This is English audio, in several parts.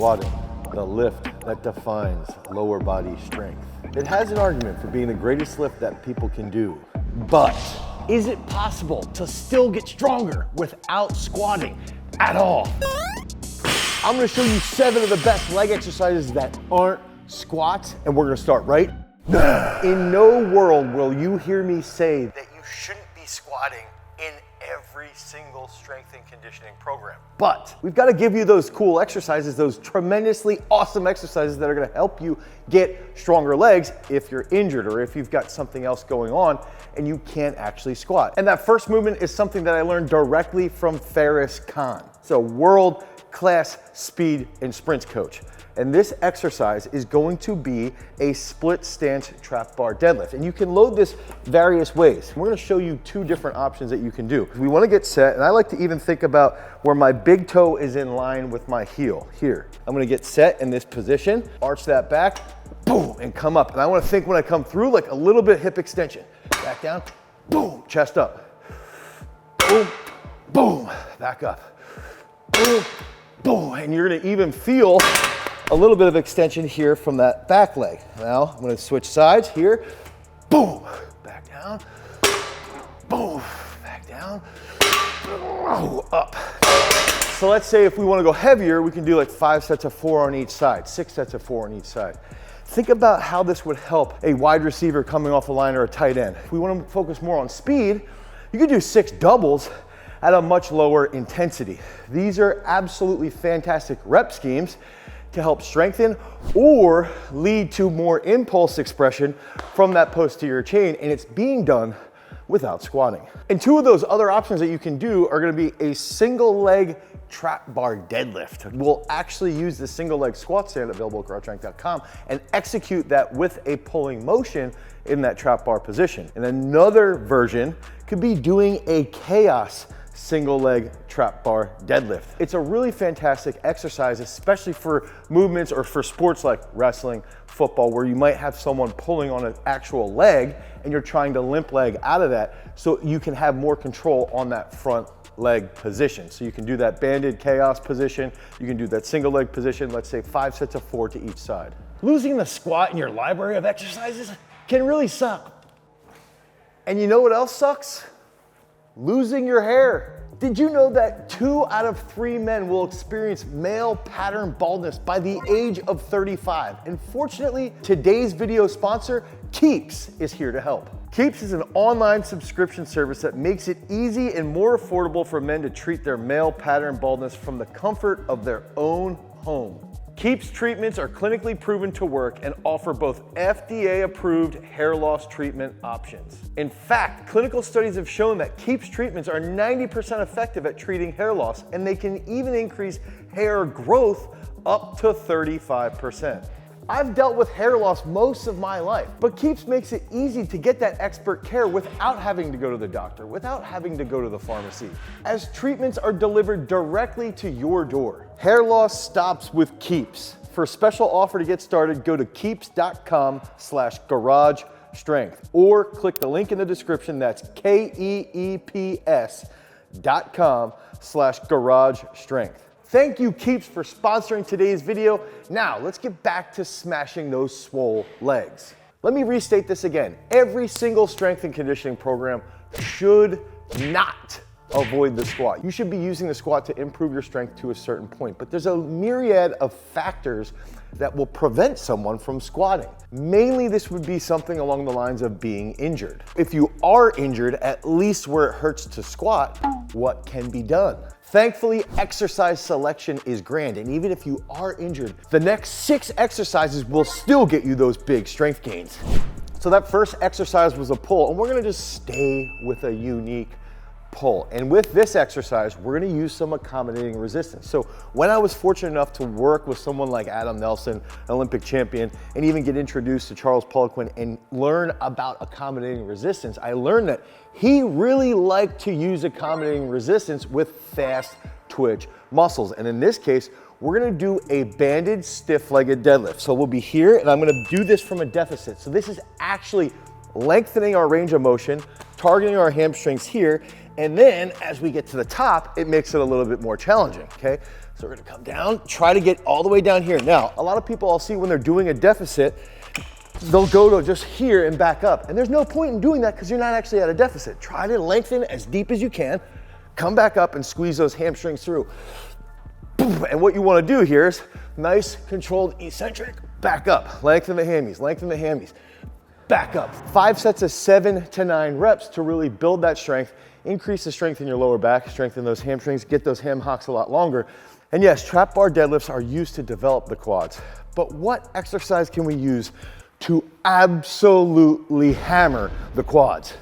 Squatting, the lift that defines lower body strength. It has an argument for being the greatest lift that people can do, but is it possible to still get stronger without squatting at all? I'm gonna show you 7 of the best leg exercises that aren't squats, and we're gonna start right now. In no world will you hear me say that you shouldn't be squatting in every single strength and conditioning program. But we've got to give you those cool exercises, those tremendously awesome exercises that are going to help you get stronger legs if you're injured or if you've got something else going on and you can't actually squat. And that first movement is something that I learned directly from Faris Khan. So world-class speed and sprints coach. And this exercise is going to be a split stance trap bar deadlift. And you can load this various ways. We're gonna show you 2 different options that you can do. We wanna get set, and I like to even think about where my big toe is in line with my heel, here. I'm gonna get set in this position, arch that back, boom, and come up. And I wanna think when I come through, like a little bit hip extension. Back down, boom, chest up. Boom, boom, back up. Boom, boom, and you're gonna even feel a little bit of extension here from that back leg. Now, I'm gonna switch sides here. Boom, back down. Boom, back down. Up. So let's say if we wanna go heavier, we can do like 5 sets of 4 on each side, 6 sets of 4 on each side. Think about how this would help a wide receiver coming off the line or a tight end. If we wanna focus more on speed, you could do 6 doubles at a much lower intensity. These are absolutely fantastic rep schemes to help strengthen or lead to more impulse expression from that posterior chain, and it's being done without squatting. And 2 of those other options that you can do are gonna be a single leg trap bar deadlift. We'll actually use the single leg squat stand available at garagestrength.com and execute that with a pulling motion in that trap bar position. And another version could be doing a chaos single leg trap bar deadlift. It's a really fantastic exercise, especially for movements or for sports like wrestling, football, where you might have someone pulling on an actual leg and you're trying to limp leg out of that so you can have more control on that front leg position. So you can do that banded chaos position, you can do that single leg position, let's say 5 sets of 4 to each side. Losing the squat in your library of exercises can really suck. And you know what else sucks? Losing your hair. Did you know that 2 out of 3 men will experience male pattern baldness by the age of 35? And fortunately, today's video sponsor, Keeps, is here to help. Keeps is an online subscription service that makes it easy and more affordable for men to treat their male pattern baldness from the comfort of their own home. Keeps treatments are clinically proven to work and offer both FDA-approved hair loss treatment options. In fact, clinical studies have shown that Keeps treatments are 90% effective at treating hair loss, and they can even increase hair growth up to 35%. I've dealt with hair loss most of my life, but Keeps makes it easy to get that expert care without having to go to the doctor, without having to go to the pharmacy, as treatments are delivered directly to your door. Hair loss stops with Keeps. For a special offer to get started, go to keeps.com/garagestrength or click the link in the description. That's KEEPS.com/garagestrength. Thank you, Keeps, for sponsoring today's video. Now, let's get back to smashing those swole legs. Let me restate this again. Every single strength and conditioning program should not avoid the squat. You should be using the squat to improve your strength to a certain point, but there's a myriad of factors that will prevent someone from squatting. Mainly, this would be something along the lines of being injured. If you are injured, at least where it hurts to squat, what can be done? Thankfully, exercise selection is grand, and even if you are injured, the next 6 exercises will still get you those big strength gains. So that first exercise was a pull, and we're gonna just stay with a unique pull. And with this exercise, we're gonna use some accommodating resistance. So when I was fortunate enough to work with someone like Adam Nelson, an Olympic champion, and even get introduced to Charles Poliquin and learn about accommodating resistance, I learned that he really liked to use accommodating resistance with fast twitch muscles. And in this case, we're gonna do a banded stiff-legged deadlift. So we'll be here, and I'm gonna do this from a deficit. So this is actually lengthening our range of motion, targeting our hamstrings here, and then as we get to the top, it makes it a little bit more challenging, okay? So we're gonna come down, try to get all the way down here. Now, a lot of people I'll see when they're doing a deficit, they'll go to just here and back up. And there's no point in doing that because you're not actually at a deficit. Try to lengthen as deep as you can, come back up and squeeze those hamstrings through. And what you wanna do here is nice, controlled, eccentric, back up. Lengthen the hammies, lengthen the hammies, back up. 5 sets of 7 to 9 reps to really build that strength, increase the strength in your lower back, strengthen those hamstrings, get those ham hocks a lot longer. And yes, trap bar deadlifts are used to develop the quads, but what exercise can we use to absolutely hammer the quads?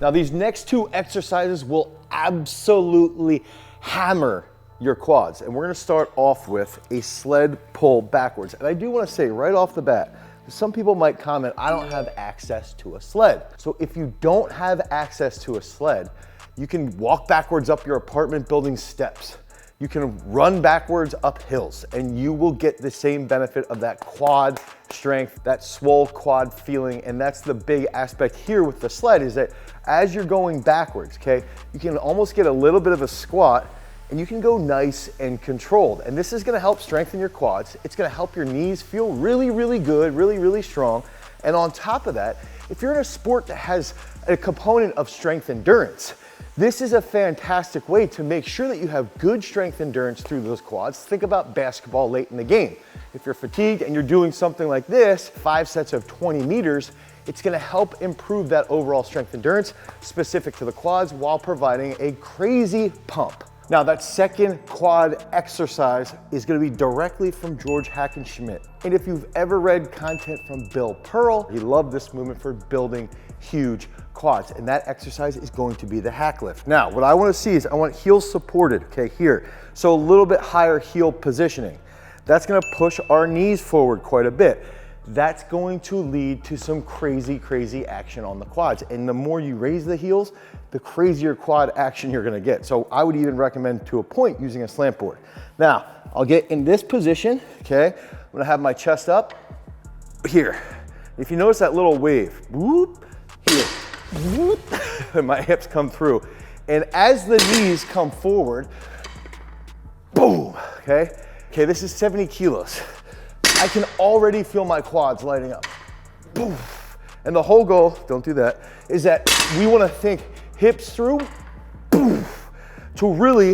Now these next 2 exercises will absolutely hammer your quads. And we're gonna start off with a sled pull backwards. And I do wanna say right off the bat, some people might comment, I don't have access to a sled. So if you don't have access to a sled, you can walk backwards up your apartment building steps. You can run backwards up hills and you will get the same benefit of that quad strength, that swole quad feeling. And that's the big aspect here with the sled is that as you're going backwards, okay, you can almost get a little bit of a squat and you can go nice and controlled. And this is gonna help strengthen your quads. It's gonna help your knees feel really, really good, really, really strong. And on top of that, if you're in a sport that has a component of strength endurance, this is a fantastic way to make sure that you have good strength endurance through those quads. Think about basketball late in the game. If you're fatigued and you're doing something like this, 5 sets of 20 meters, it's gonna help improve that overall strength endurance specific to the quads while providing a crazy pump. Now that second quad exercise is gonna be directly from George Hackenschmidt. And if you've ever read content from Bill Pearl, he loved this movement for building huge quads. And that exercise is going to be the hack lift. Now, what I wanna see is I want heels supported, okay, here. So a little bit higher heel positioning. That's gonna push our knees forward quite a bit. That's going to lead to some crazy, crazy action on the quads. And the more you raise the heels, the crazier quad action you're gonna get. So I would even recommend to a point using a slant board. Now, I'll get in this position, okay? I'm gonna have my chest up here. If you notice that little wave, whoop, here, whoop, and my hips come through. And as the knees come forward, boom, okay? Okay, this is 70 kilos. I can already feel my quads lighting up. Boom. And the whole goal, don't do that, is that we wanna think hips through, boom, to really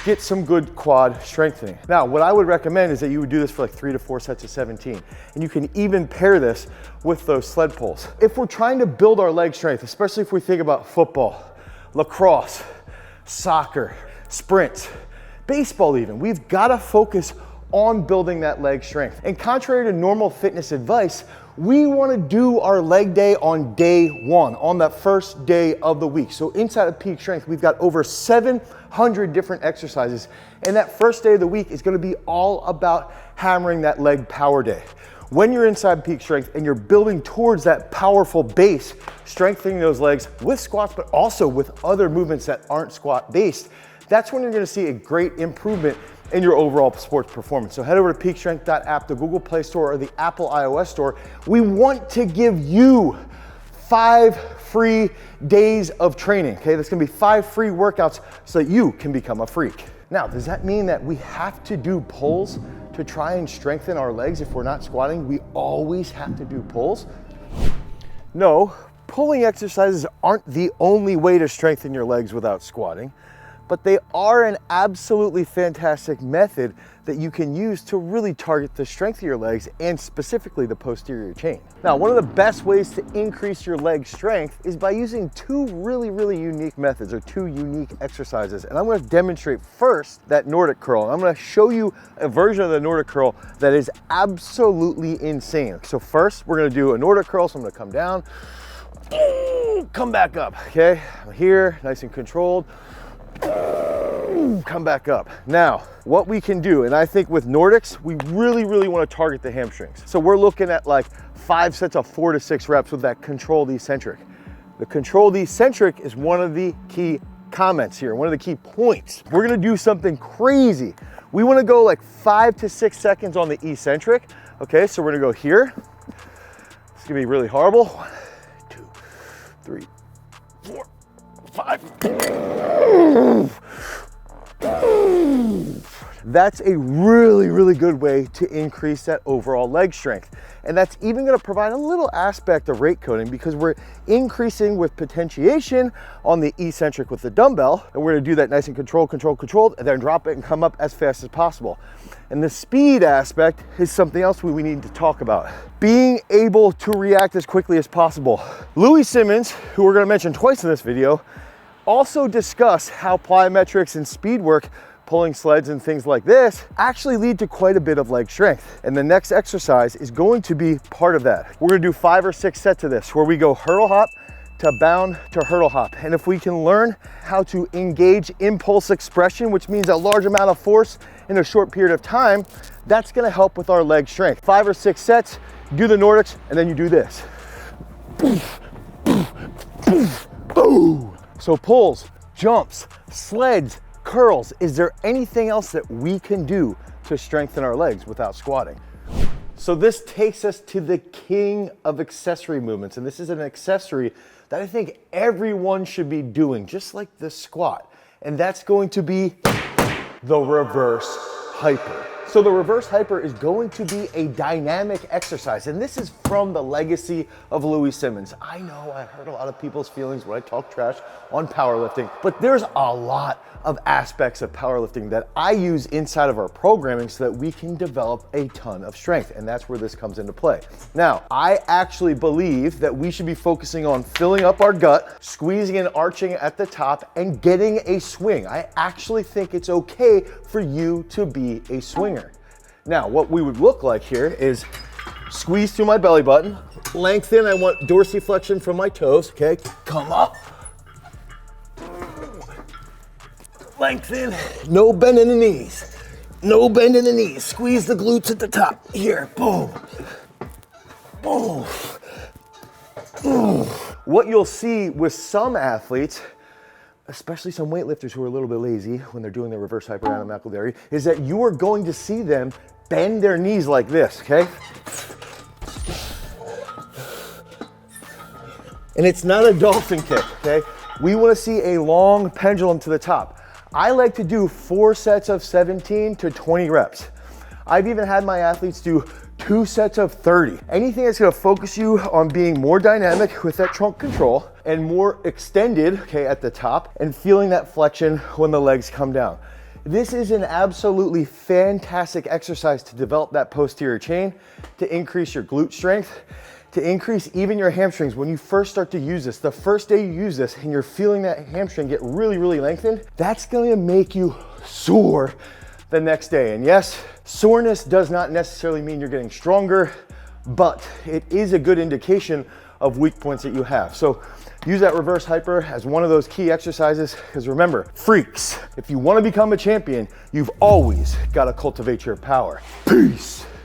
get some good quad strengthening. Now, what I would recommend is that you would do this for like 3 to 4 sets of 17. And you can even pair this with those sled pulls. If we're trying to build our leg strength, especially if we think about football, lacrosse, soccer, sprints, baseball even, we've gotta focus on building that leg strength. And contrary to normal fitness advice, we wanna do our leg day on day 1, on that first day of the week. So inside of Peak Strength, we've got over 700 different exercises. And that first day of the week is gonna be all about hammering that leg power day. When you're inside Peak Strength and you're building towards that powerful base, strengthening those legs with squats, but also with other movements that aren't squat based, that's when you're gonna see a great improvement in your overall sports performance. So head over to peakstrength.app, the Google Play Store or the Apple iOS Store. We want to give you 5 free days of training, okay? That's gonna be 5 free workouts so that you can become a freak. Now, does that mean that we have to do pulls to try and strengthen our legs if we're not squatting? We always have to do pulls? No, pulling exercises aren't the only way to strengthen your legs without squatting, but they are an absolutely fantastic method that you can use to really target the strength of your legs and specifically the posterior chain. Now, one of the best ways to increase your leg strength is by using 2 really unique methods or 2 unique exercises. And I'm gonna demonstrate first that Nordic curl. And I'm gonna show you a version of the Nordic curl that is absolutely insane. So first, we're gonna do a Nordic curl. So I'm gonna come down, come back up, okay? Here, nice and controlled. Come back up. Now, what we can do, and I think with Nordics, we really want to target the hamstrings. So we're looking at like 5 sets of 4 to 6 reps with that controlled eccentric. The controlled eccentric is one of the key comments here, one of the key points. We're gonna do something crazy. We want to go like 5 to 6 seconds on the eccentric. Okay, so we're gonna go here. It's gonna be really horrible. 1, 2, 3, 4, 5. That's a really, really good way to increase that overall leg strength. And that's even gonna provide a little aspect of rate coding because we're increasing with potentiation on the eccentric with the dumbbell. And we're gonna do that nice and controlled, and then drop it and come up as fast as possible. And the speed aspect is something else we need to talk about. Being able to react as quickly as possible. Louie Simmons, who we're gonna mention twice in this video, also discuss how plyometrics and speed work, pulling sleds and things like this, actually lead to quite a bit of leg strength. And the next exercise is going to be part of that. We're gonna do 5 or 6 sets of this, where we go hurdle hop to bound to hurdle hop. And if we can learn how to engage impulse expression, which means a large amount of force in a short period of time, that's gonna help with our leg strength. 5 or 6 sets, do the Nordics, and then you do this. Boom. So pulls, jumps, sleds, curls. Is there anything else that we can do to strengthen our legs without squatting? So this takes us to the king of accessory movements. And this is an accessory that I think everyone should be doing, just like the squat. And that's going to be the reverse hyper. So the reverse hyper is going to be a dynamic exercise, and this is from the legacy of Louie Simmons. I know I hurt a lot of people's feelings when I talk trash on powerlifting, but there's a lot of aspects of powerlifting that I use inside of our programming so that we can develop a ton of strength, and that's where this comes into play. Now, I actually believe that we should be focusing on filling up our gut, squeezing and arching at the top, and getting a swing. I actually think it's okay for you to be a swinger. Now, what we would look like here is squeeze through my belly button, lengthen, I want dorsiflexion from my toes, okay? Come up. Lengthen, no bend in the knees. No bend in the knees. Squeeze the glutes at the top. Here, boom. Boom. Boom. What you'll see with some athletes, especially some weightlifters who are a little bit lazy when they're doing their reverse hyper anamacroderry, is that you are going to see them bend their knees like this, okay? And it's not a dolphin kick, okay? We wanna see a long pendulum to the top. I like to do 4 sets of 17 to 20 reps. I've even had my athletes do 2 sets of 30. Anything that's gonna focus you on being more dynamic with that trunk control and more extended, okay, at the top, and feeling that flexion when the legs come down. This is an absolutely fantastic exercise to develop that posterior chain, to increase your glute strength, to increase even your hamstrings. When you first start to use this, the first day you use this and you're feeling that hamstring get really, really lengthened, that's gonna make you sore the next day. And yes, soreness does not necessarily mean you're getting stronger, but it is a good indication of weak points that you have. So use that reverse hyper as one of those key exercises, because remember, freaks, if you want to become a champion, you've always got to cultivate your power. Peace.